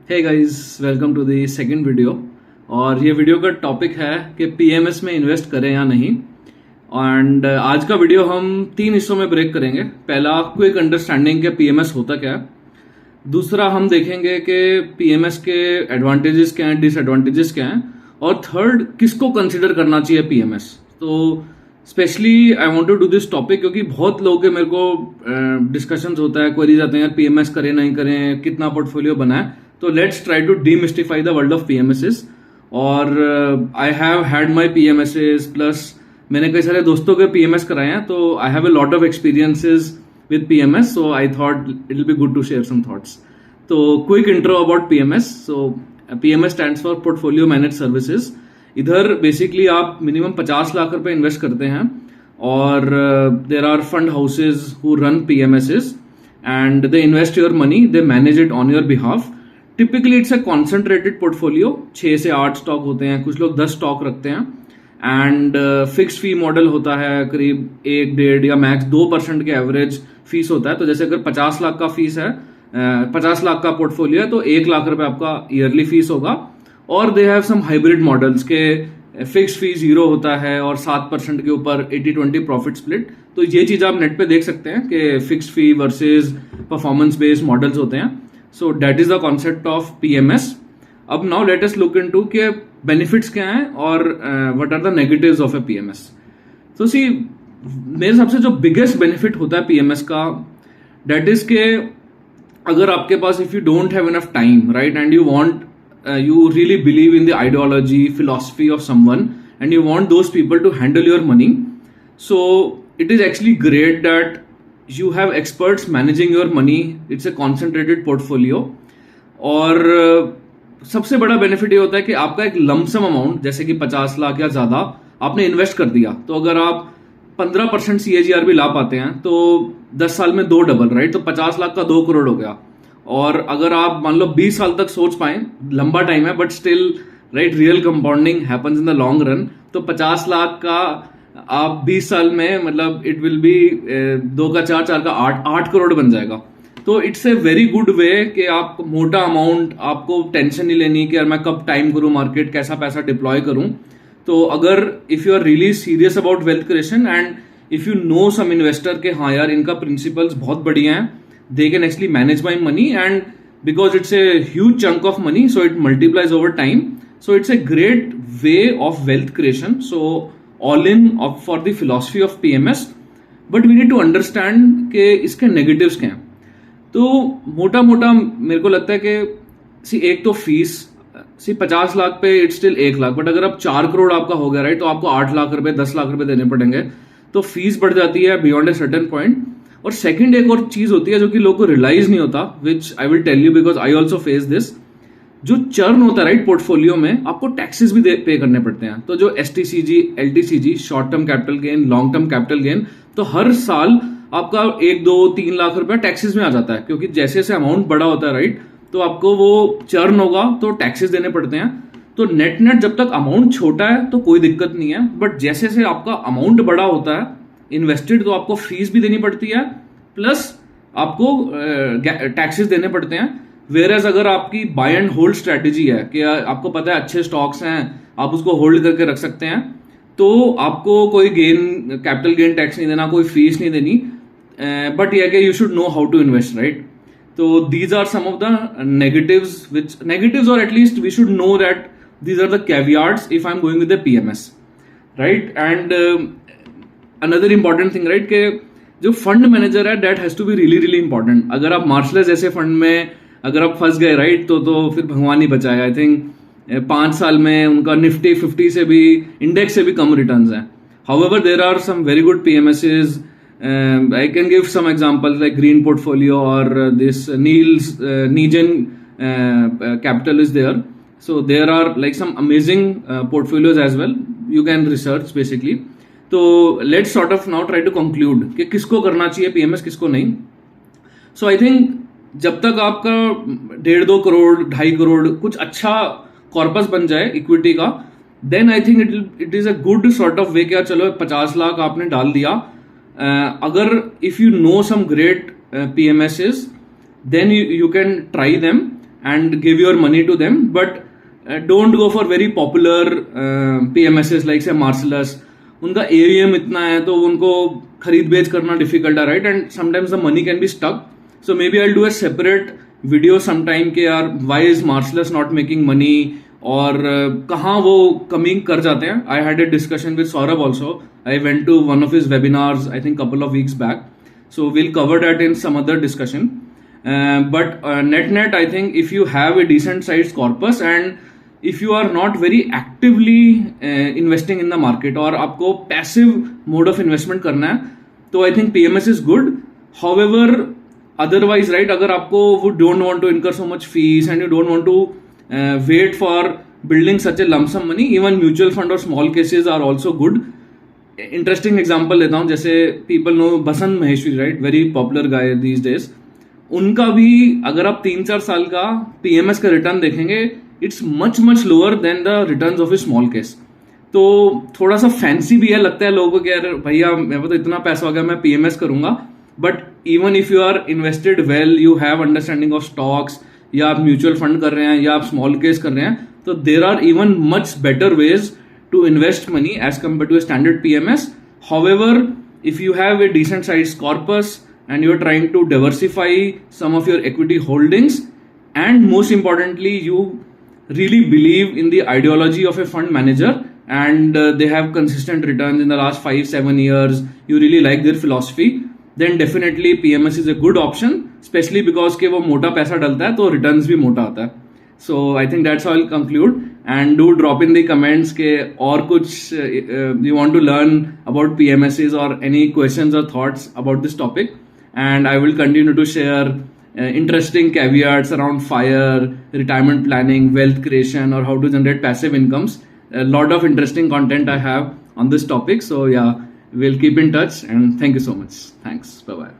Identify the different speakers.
Speaker 1: Hey guys, welcome to the second video. और ये video का टॉपिक है कि पीएमएस में इन्वेस्ट करें या नहीं। एंड आज का वीडियो हम 3 हिस्सों में ब्रेक करेंगे। पहला, क्विक अंडरस्टैंडिंग के पीएमएस होता क्या है। दूसरा, हम देखेंगे कि पीएमएस के एडवांटेजेस क्या हैं, डिसएडवांटेजेस क्या हैं। और थर्ड, किसको कंसिडर करना चाहिए पीएमएस। तो specially I want to do this topic क्योंकि बहुत लोगों के मेरे को डिस्कशंस होता है, क्वेरीज आते हैं यार पीएमएस करें नहीं करें, कितना पोर्टफोलियो बनाए। तो let's try to demystify the world of PMSs. और I have had my PMSs, plus मैंने कई सारे दोस्तों के पीएमएस कराए हैं, तो I have a lot of experiences with PMS, so I thought it will be good to share some thoughts. तो quick intro about PMS. So PMS stands for portfolio manage services. इधर basically आप minimum 50 lakh रुपए invest करते हैं और देर are fund houses who run PMSs and they invest your money, they manage it on your behalf. Typically it's a concentrated portfolio, 6 से 8 stock होते हैं, कुछ लोग 10 स्टॉक रखते हैं। एंड फिक्स फी मॉडल होता है, करीब 1-1.5 या मैक्स 2% के एवरेज फीस होता है। तो जैसे अगर 50 लाख का फीस है, 50 लाख का पोर्टफोलियो है, तो 1 लाख रुपए आपका ईयरली फीस होगा। और they have some hybrid models के फिक्स फी 0 होता है और 7% के ऊपर 80-20 प्रॉफिट स्प्लिट। तो ये चीज आप नेट पे देख सकते हैं कि fix fee versus performance based models होते हैं। So that is the concept of PMS. अब now let us look into के बेनिफिट्स क्या हैं और what are the negatives of a PMS. तो सी, मेरे हिसाब से जो बिगेस्ट बेनिफिट होता है पीएमएस का, दैट इज के अगर आपके पास, if you don't have enough time, right, and you want, you really believe in the ideology, philosophy of someone, and you want those people to handle your money, so it is actually great that you have experts managing your money. It's a concentrated portfolio. और सबसे बड़ा benefit ये होता है कि आपका एक lump sum amount, जैसे कि 50 लाख या ज्यादा आपने इन्वेस्ट कर दिया, तो अगर आप 15% CAGR भी ला पाते हैं तो 10 साल में 2 डबल, राइट। तो 50 लाख का 2 करोड़ हो गया। और अगर आप मान लो 20 साल तक सोच पाए, लंबा टाइम है but still, right, real compounding happens in the long run. तो 50 लाख का आप 20 साल में, मतलब इट विल बी 2 का 4, 4 का 8 करोड़ बन जाएगा। तो it's a very good way कि आप मोटा अमाउंट, आपको टेंशन नहीं लेनी कि यार मैं कब टाइम करूं मार्केट, कैसा पैसा डिप्लॉय करूं। तो अगर if you are really serious about wealth creation and if you know some investor के हाँ यार इनका प्रिंसिपल्स बहुत बढ़िया हैं, they can actually manage my money, and because it's a huge chunk of money, so it multiplies over time. So it's a great way of wealth creation. So all in for the philosophy of PMS, but we need to understand कि इसके negatives क्या हैं। तो मोटा मोटा मेरे को लगता है कि एक तो फीस, 50 लाख पे इट्स स्टिल 1 लाख, बट अगर आप 4 करोड़ आपका हो गया, राइट, तो आपको 8 लाख रुपए, 10 लाख रुपए देने पड़ेंगे। तो फीस बढ़ जाती है बियॉन्ड ए सर्टेन पॉइंट। और सेकंड, एक और चीज होती है जो कि लोगों को रियलाइज नहीं होता, which I will tell you because I also face this. जो चर्न होता है, राइट, पोर्टफोलियो में आपको टैक्सेस भी पे करने पड़ते हैं। तो जो STCG, LTCG, short term capital gain, long term capital gain, तो हर साल आपका 1-2-3 लाख रुपया टैक्सेस में आ जाता है, क्योंकि जैसे जैसे अमाउंट बड़ा होता है, राइट, तो आपको वो चर्न होगा तो टैक्सेस देने पड़ते हैं। तो नेट नेट जब तक अमाउंट छोटा है तो कोई दिक्कत नहीं है, बट जैसे जैसे आपका अमाउंट बड़ा होता है इन्वेस्टेड, तो आपको फीस भी देनी पड़ती है, प्लस आपको टैक्सेस देने पड़ते हैं। वेयरएज अगर आपकी बाय एंड होल्ड स्ट्रेटेजी है कि आपको पता है अच्छे स्टॉक्स हैं, आप उसको होल्ड करके रख सकते हैं, तो आपको कोई कैपिटल गेन टैक्स नहीं देना, कोई फीस नहीं देनी। बट ये कि you should know how to invest, right. तो these are some of the negatives, और at least we should know that these are the caveats if I am going with the PMS, right. And another important thing, right, कि जो fund manager है that has to be really really important. अगर आप मार्शलेस जैसे fund में अगर आप फंस गए, राइट, तो फिर भगवान ही बचाए। आई थिंक 5 साल में उनका निफ्टी 50 से भी, इंडेक्स से भी कम रिटर्न्स हैं। However there are some very good PMSs, I can give some examples like Green Portfolio और this Negen capital is there. So there are like some amazing portfolios as well, you can research basically. तो let's sort of now try to conclude कि किसको करना चाहिए PMS, किसको नहीं। सो I think जब तक आपका 1.5-2 करोड़, 2.5 करोड़ कुछ अच्छा कॉर्पस बन जाए इक्विटी का, then I think it is a good sort of way कि चलो 50 लाख आपने डाल दिया। अगर if you know some great PMSs, then you can try them. and give your money to them, but don't go for very popular PMSs like say Marcellus. उनका AUM इतना है तो उनको खरीद बेच करना डिफिकल्ट है, right? And sometimes the money can be stuck. So maybe I do a separate video sometime के यार why is Marcellus not making money, और कहाँ वो कमिंग कर जाते हैं. I had a discussion with Saurabh also. I went to one of his webinars I think couple of weeks back. So we'll cover that in some other discussion. But net, I think if you have a decent sized corpus and if you are not very actively investing in the market और आपको passive mode of investment करना है, तो I think PMS is good. However, otherwise, right, अगर आपको you don't want to incur so much fees and you don't want to wait for building such a lump sum money, even mutual fund or small cases are also good. Interesting example लेता हूँ, जैसे people know Basant Maheshwari, right, very popular guy these days. उनका भी अगर आप 3-4 साल का PMS का रिटर्न देखेंगे, it's much lower than the returns of A small case. तो थोड़ा सा फैंसी भी है, लगता है लोगों को कि यार भैया मेरे को तो इतना पैसा हो गया मैं पीएमएस करूंगा. But even if you are invested well, you have understanding of stocks, या आप म्यूचुअल फंड कर रहे हैं या आप स्मॉल केस कर रहे हैं, तो there are even much better ways to invest money as compared to a standard PMS. However, if you have a decent sized corpus and you're trying to diversify some of your equity holdings, and most importantly, you really believe in the ideology of a fund manager and they have consistent returns in the last 5-7 years, you really like their philosophy, then definitely PMS is a good option, especially because के वो मोटा पैसा डलता है तो returns भी मोटा आता है. So I think that's how I'll conclude, and do drop in the comments के और कुछ you want to learn about PMSs or any questions or thoughts about this topic, and I will continue to share interesting caveats around FIRE, retirement planning, wealth creation, or how to generate passive incomes. A lot of interesting content I have on this topic. So yeah, we'll keep in touch, and thank you so much. Thanks. Bye bye.